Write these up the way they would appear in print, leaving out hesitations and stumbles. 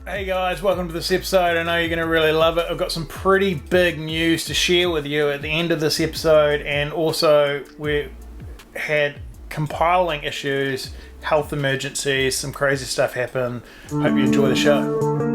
Hey guys, welcome to this episode. I know you're going to really love it. I've got some pretty big news to share with you at the end of this episode, and also we had compiling issues, health emergencies, some crazy stuff happen. Hope you enjoy the show.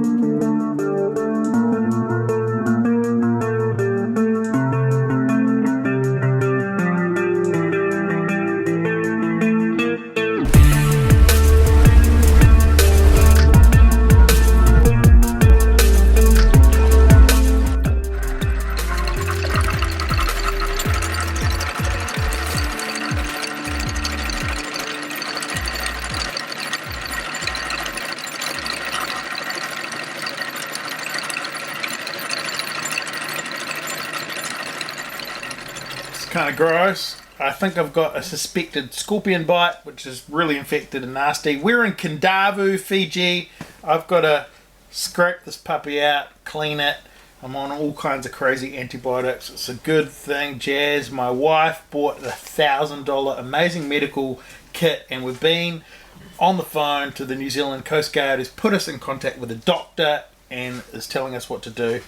Kind of gross. I think I've got a suspected scorpion bite, which is really infected and nasty. We're in Nandi, Fiji. I've got to scrape this puppy out, clean it. I'm on all kinds of crazy antibiotics. It's a good thing. Jazz, my wife, bought a $1,000 amazing medical kit, and we've been on the phone to the New Zealand Coast Guard, who's put us in contact with a doctor and is telling us what to do.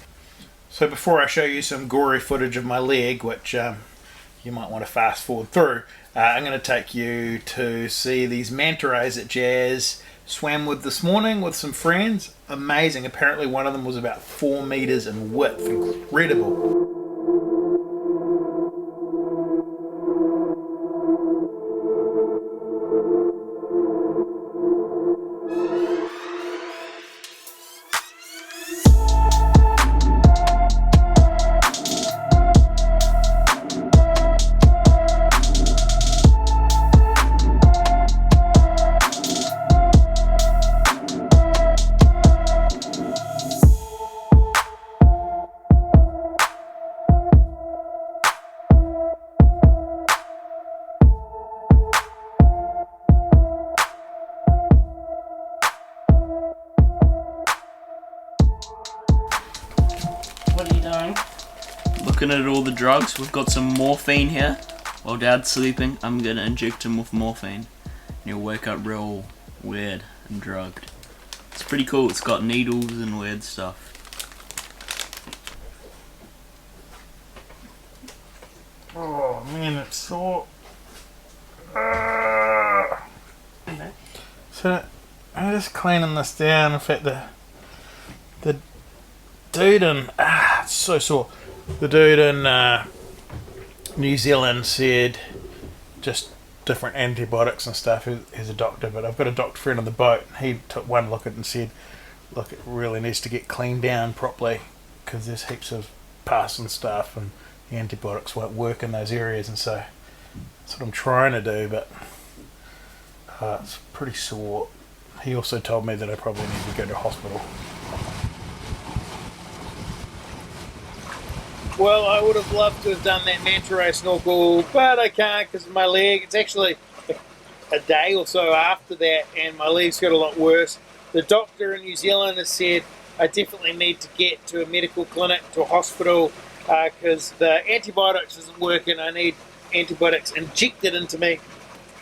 So before I show you some gory footage of my leg, which you might want to fast forward through, I'm going to take you to see these manta rays that Jazz swam with this morning with some friends. Amazing. Apparently one of them was about 4 meters in width. Incredible. What are you doing? Looking at all the drugs. We've got some morphine here. While Dad's sleeping, I'm gonna inject him with morphine. And he'll wake up real weird and drugged. It's pretty cool. It's got needles and weird stuff. Oh man, it's sore. So I'm just cleaning this down. In fact, the dude in it's so sore. The dude in New Zealand said just different antibiotics and stuff. He's a doctor, but I've got a doctor friend on the boat. He took one look at it and said, "Look, it really needs to get cleaned down properly because there's heaps of pus and stuff, and the antibiotics won't work in those areas." And so that's what I'm trying to do, but it's pretty sore. He also told me that I probably need to go to hospital. Well, I would have loved to have done that manta ray snorkel, but I can't because of my leg. It's actually a day or so after that, and my leg's got a lot worse. The doctor in New Zealand has said I definitely need to get to a medical clinic, to a hospital, because the antibiotics isn't working. I need antibiotics injected into me,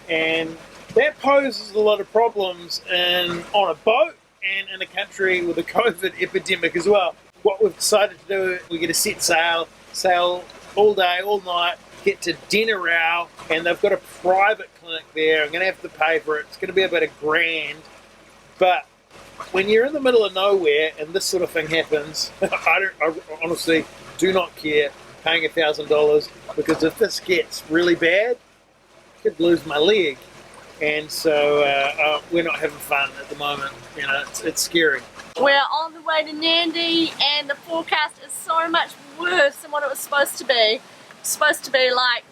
and that poses a lot of problems on a boat and in a country with a COVID epidemic as well. What we've decided to do, we're going to set sail all day, all night, get to Dinnerau, and they've got a private clinic there. I'm going to have to pay for it. It's going to be about $1,000. But when you're in the middle of nowhere and this sort of thing happens, I honestly do not care paying $1,000, because if this gets really bad, I could lose my leg. And so we're not having fun at the moment. You know, it's scary. We're on the way to Nandi, and the forecast is so much worse than what it was supposed to be. It's supposed to be like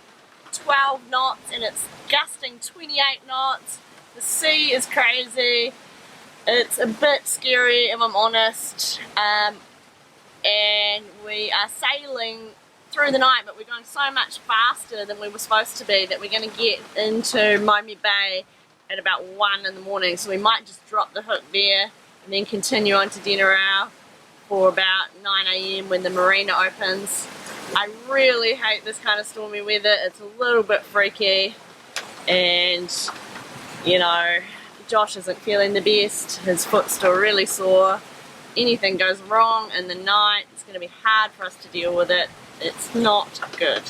12 knots, and it's gusting 28 knots. The sea is crazy. It's a bit scary, if I'm honest. And we are sailing through the night, but we're going so much faster than we were supposed to be that we're going to get into Maritime Bay at about 1 in the morning. So we might just drop the hook there and then continue on to Dinnerau for about 9 AM when the marina opens. I really hate this kind of stormy weather. It's a little bit freaky, and you know, Josh isn't feeling the best. His foot's still really sore. anything goes wrong in the night, it's going to be hard for us to deal with it. It's not good.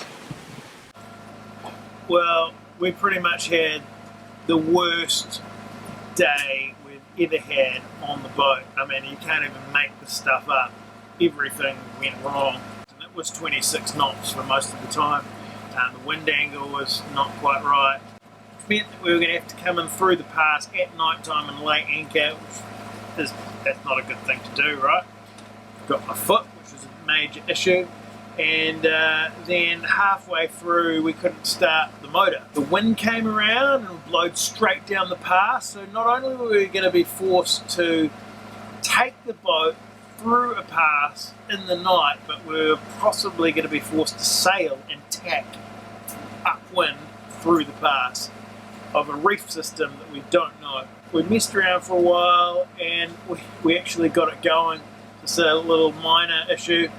Well, we pretty much had the worst day we've ever had on the boat. I mean, you can't even make this stuff up. Everything went wrong. And it was 26 knots for most of the time. The wind angle was not quite right. It meant that we were going to have to come in through the pass at night time and lay anchor, which that's not a good thing to do, right? Got my foot, which was a major issue. And then halfway through we couldn't start the motor. The wind came around and blowed straight down the pass, so not only were we going to be forced to take the boat through a pass in the night, but we were possibly going to be forced to sail and tack upwind through the pass of a reef system that we don't know. We messed around for a while and we actually got it going. Just a little minor issue.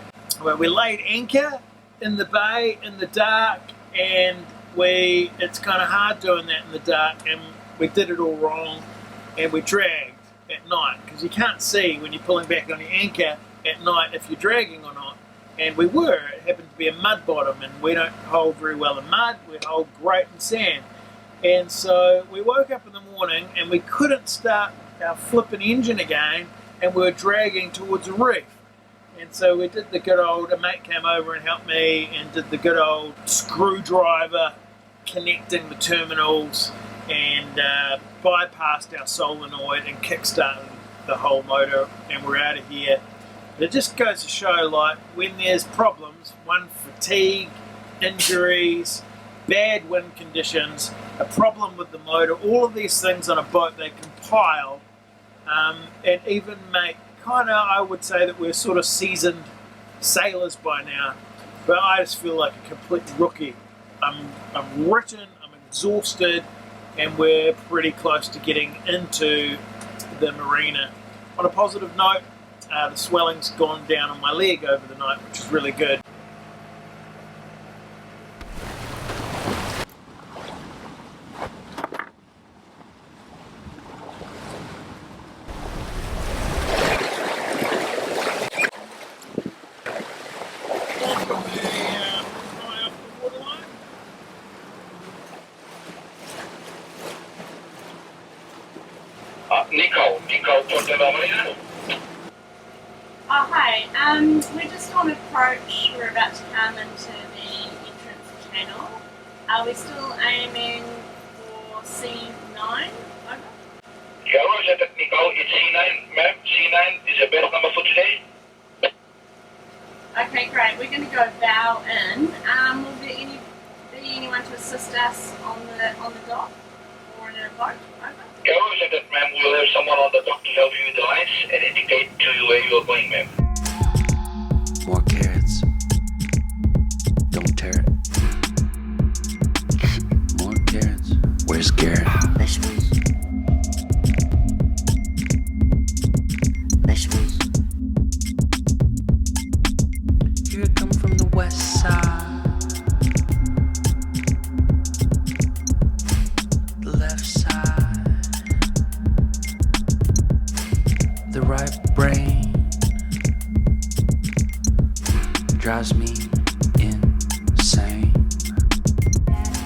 Well, we laid anchor in the bay in the dark, and it's kind of hard doing that in the dark, and we did it all wrong, and we dragged at night because you can't see when you're pulling back on your anchor at night if you're dragging or not. And we were. It happened to be a mud bottom, and we don't hold very well in mud. We hold great in sand. And so we woke up in the morning and we couldn't start our flipping engine again, and we were dragging towards a reef. And so we did the good old, a mate came over and helped me and did the good old screwdriver connecting the terminals and bypassed our solenoid and kickstarted the whole motor, and we're out of here. It just goes to show, like, when there's problems, fatigue, injuries, bad wind conditions, a problem with the motor, all of these things on a boat, they compile and even make kind of, I would say that we're sort of seasoned sailors by now, but I just feel like a complete rookie. I'm written, I'm exhausted, and we're pretty close to getting into the marina. On a positive note, the swelling's gone down on my leg over the night, which is really good. Nikau, talking about Maritime. Oh, hi. We're just on approach. We're about to come into the entrance channel. Are we still aiming for C9? Over? Yeah, Roger, Nikau, it's C9, ma'am. C9 is the best number for today. Okay, great. We're going to go bow in. Will there be anyone to assist us on the dock or in a boat? Over? Yeah, Roger, ma'am. We'll have someone on the dock to help you with the lines and indicate to you where you're going, ma'am. More carrots. Don't tear it. More carrots. Where's Garrett? Vegetables. Vegetables. Here I come from the west side. The left side. The right brain drives me insane.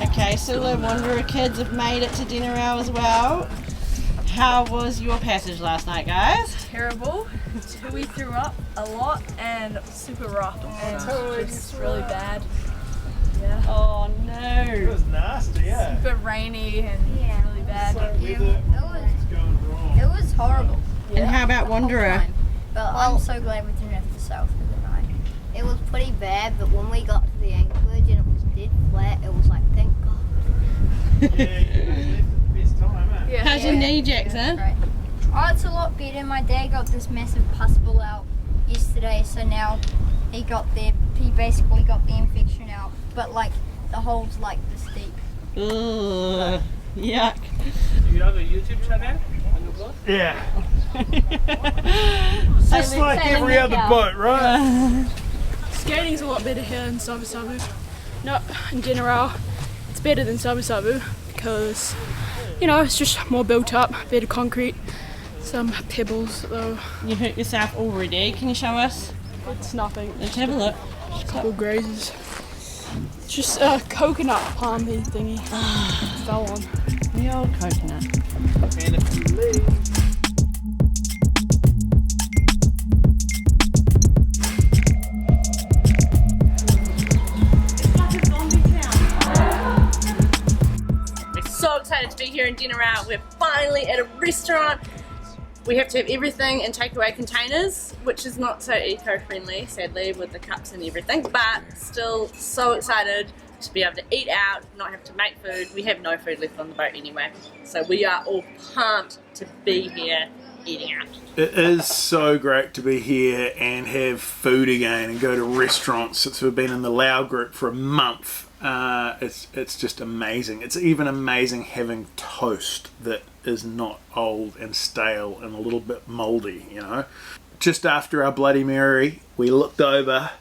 Okay, so the Wanderer kids have made it to dinner hour as well. How was your passage last night, guys? Terrible. We threw up a lot and super rough and just really bad. Yeah. Oh It no. was nasty, yeah. Super rainy and really bad. It was horrible. And how about Wanderer? But I'm so glad we didn't have to sail through the night. It was pretty bad, but when we got to the anchorage and it was dead flat, it was like, thank God. Yeah, you guys left at the best time, eh? Yeah. How's your knee, Jackson? Right. Oh, it's a lot better. My dad got this massive pustule out yesterday, so now he basically got the infection out, but like the hole's like this deep. Ugh. Yuck. You have a YouTube channel on your blog? Yeah. Just like every other boat, right? Skating's a lot better here in Sabu Sabu. No, in general, it's better than Sabu Sabu because, you know, it's just more built up, better concrete. Some pebbles though. You hurt yourself already. Can you show us? It's nothing. Let's have a look. Just a couple grazes. Just a coconut palmy thingy. Fell on. The old coconut. And if you leave. So excited to be here in dinner out. We're finally at a restaurant. We have to have everything in takeaway containers, which is not so eco-friendly, sadly, with the cups and everything, but still so excited to be able to eat out, not have to make food. We have no food left on the boat anyway, so we are all pumped to be here eating out. It is so great to be here and have food again and go to restaurants since we've been in the Lao group for a month. It's just amazing. It's even amazing having toast that is not old and stale and a little bit mouldy, you know. Just after our Bloody Mary, we looked over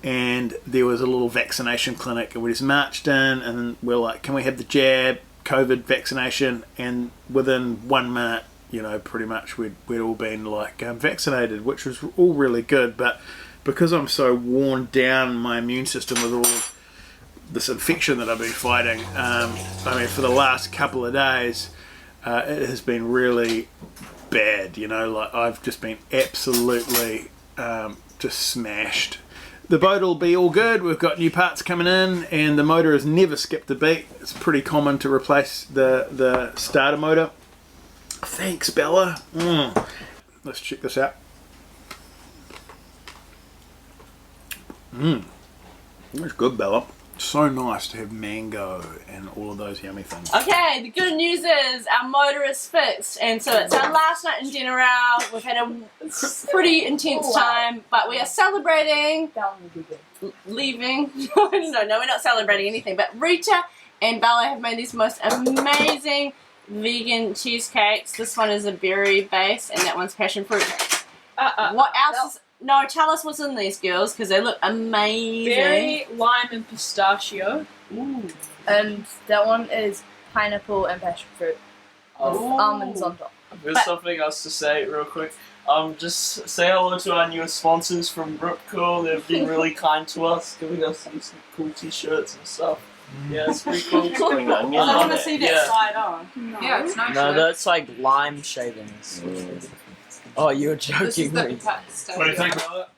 and there was a little vaccination clinic, and we just marched in and we're like, can we have the jab, COVID vaccination? And within 1 minute, you know, pretty much we'd all been like vaccinated, which was all really good. But because I'm so worn down my immune system with all this infection that I've been fighting, I mean, for the last couple of days, it has been really bad, you know, like I've just been absolutely just smashed. The boat will be all good. We've got new parts coming in and the motor has never skipped a beat. It's pretty common to replace the starter motor. Thanks, Bella. Let's check this out. It's good, Bella. So nice to have mango and all of those yummy things. Okay, the good news is our motor is fixed, and so it's our last night in dinner out. We've had a pretty intense time, but we are celebrating leaving. No, we're not celebrating anything, but Rita and Bella have made these most amazing vegan cheesecakes. This one is a berry base, and that one's passion fruit. What else is... No, tell us what's in these, girls, because they look amazing. Berry, lime, and pistachio. Ooh. And that one is pineapple and passion fruit. With almonds on top. There's something else to say real quick. Just say hello to our newest sponsors from Ripco. They've been really kind to us, giving us some cool t-shirts and stuff. Yeah, it's pretty cool. I want to see that side on. No. Yeah, it's nice. No, that's like lime shavings. Oh, you're joking me. What do you think about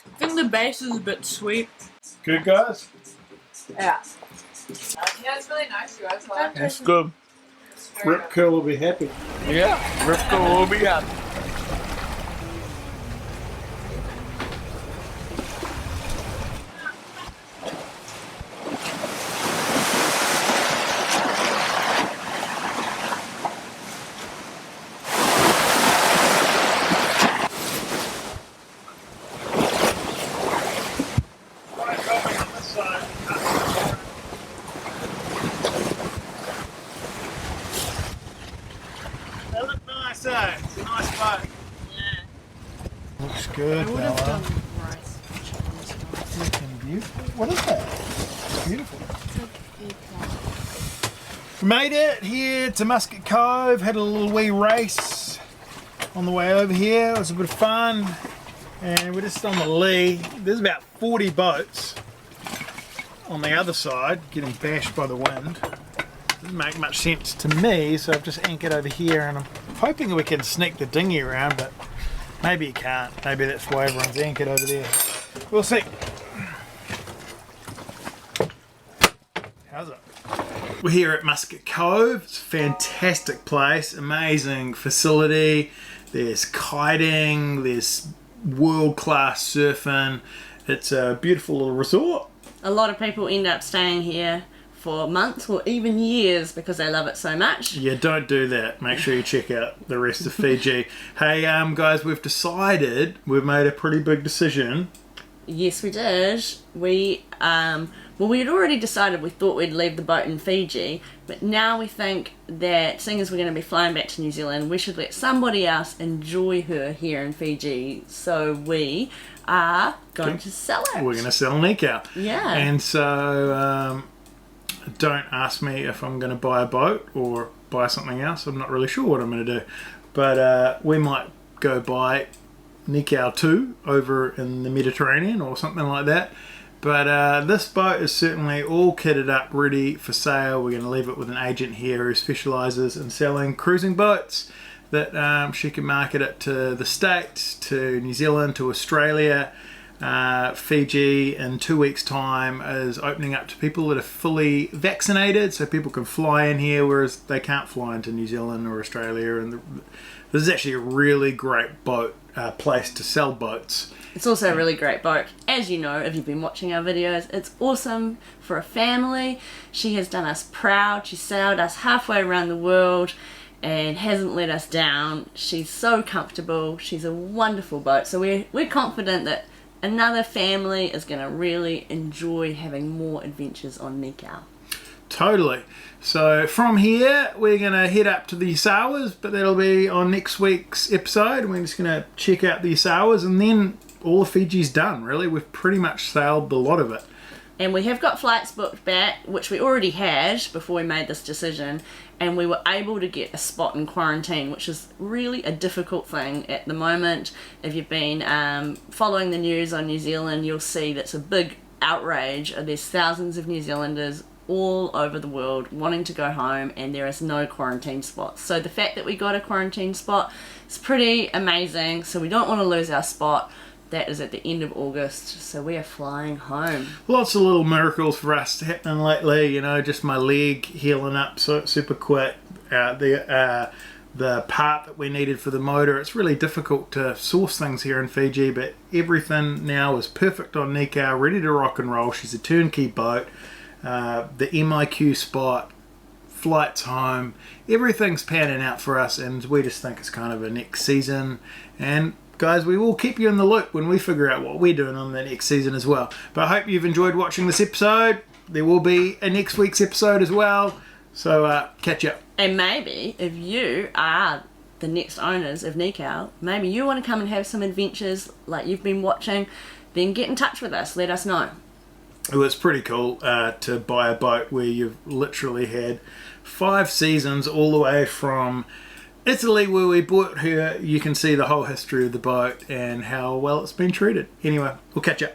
I think the base is a bit sweet. it? Good, guys? Yeah. Yeah, it's really nice, you guys. Like it. It's good. Rip Curl will be happy. Yeah, Ripco will be happy. They look nice, eh? It's a nice boat. Yeah. Looks good, Bella. Looking beautiful. What is that? It's beautiful. We made it here to Musket Cove. Had a little wee race on the way over here. It was a bit of fun. And we're just on the lee. There's about 40 boats on the other side getting bashed by the wind. Doesn't make much sense to me, so I've just anchored over here and I'm hoping we can sneak the dinghy around, but maybe you can't. Maybe that's why everyone's anchored over there. We'll see. How's it? We're here at Musket Cove. It's a fantastic place, amazing facility. There's kiting, there's world-class surfing. It's a beautiful little resort. A lot of people end up staying here for months or even years because they love it so much. Yeah, don't do that. Make sure you check out the rest of Fiji. Hey, guys, we've made a pretty big decision. Yes, we did. We had already decided we thought we'd leave the boat in Fiji, but now we think that seeing as we're going to be flying back to New Zealand, we should let somebody else enjoy her here in Fiji. So we are going to sell it. We're going to sell Nikau. Yeah. And so don't ask me if I'm going to buy a boat or buy something else. I'm not really sure what I'm going to do. but we might go by Nikau 2 over in the Mediterranean or something like that. But this boat is certainly all kitted up, ready for sale. We're going to leave it with an agent here who specialises in selling cruising boats, that she can market it to the States, to New Zealand, to Australia. Fiji in 2 weeks' time is opening up to people that are fully vaccinated, so people can fly in here, whereas they can't fly into New Zealand or Australia. And this is actually a really great boat place to sell boats. It's also a really great boat. As you know, if you've been watching our videos, it's awesome for a family. She has done us proud. She sailed us halfway around the world and hasn't let us down. She's so comfortable. She's a wonderful boat. So we're confident that another family is going to really enjoy having more adventures on Nikau. Totally. So from here we're going to head up to the Sawas, but that'll be on next week's episode. We're just going to check out the Sawas, and then all of Fiji's done, really. We've pretty much sailed a lot of it. And we have got flights booked back, which we already had before we made this decision, and we were able to get a spot in quarantine, which is really a difficult thing at the moment. If you've been following the news on New Zealand, you'll see that's a big outrage. There's thousands of New Zealanders all over the world wanting to go home, and there is no quarantine spots. So the fact that we got a quarantine spot is pretty amazing, so we don't want to lose our spot. That is at the end of August, so we are flying home. Lots of little miracles for us happening lately, you know, just my leg healing up so super quick. The part that we needed for the motor, it's really difficult to source things here in Fiji, but everything now is perfect on Nikau, ready to rock and roll. She's a turnkey boat. The MIQ spot, flights home, everything's panning out for us, and we just think it's kind of a next season. And guys, we will keep you in the loop when we figure out what we're doing on the next season as well. But I hope you've enjoyed watching this episode. There will be a next week's episode as well, so catch up. And maybe if you are the next owners of Nikau, maybe you want to come and have some adventures like you've been watching, then get in touch with us, let us know. It was pretty cool to buy a boat where you've literally had 5 seasons all the way from Italy, where we bought her. You can see the whole history of the boat and how well it's been treated. Anyway, we'll catch up.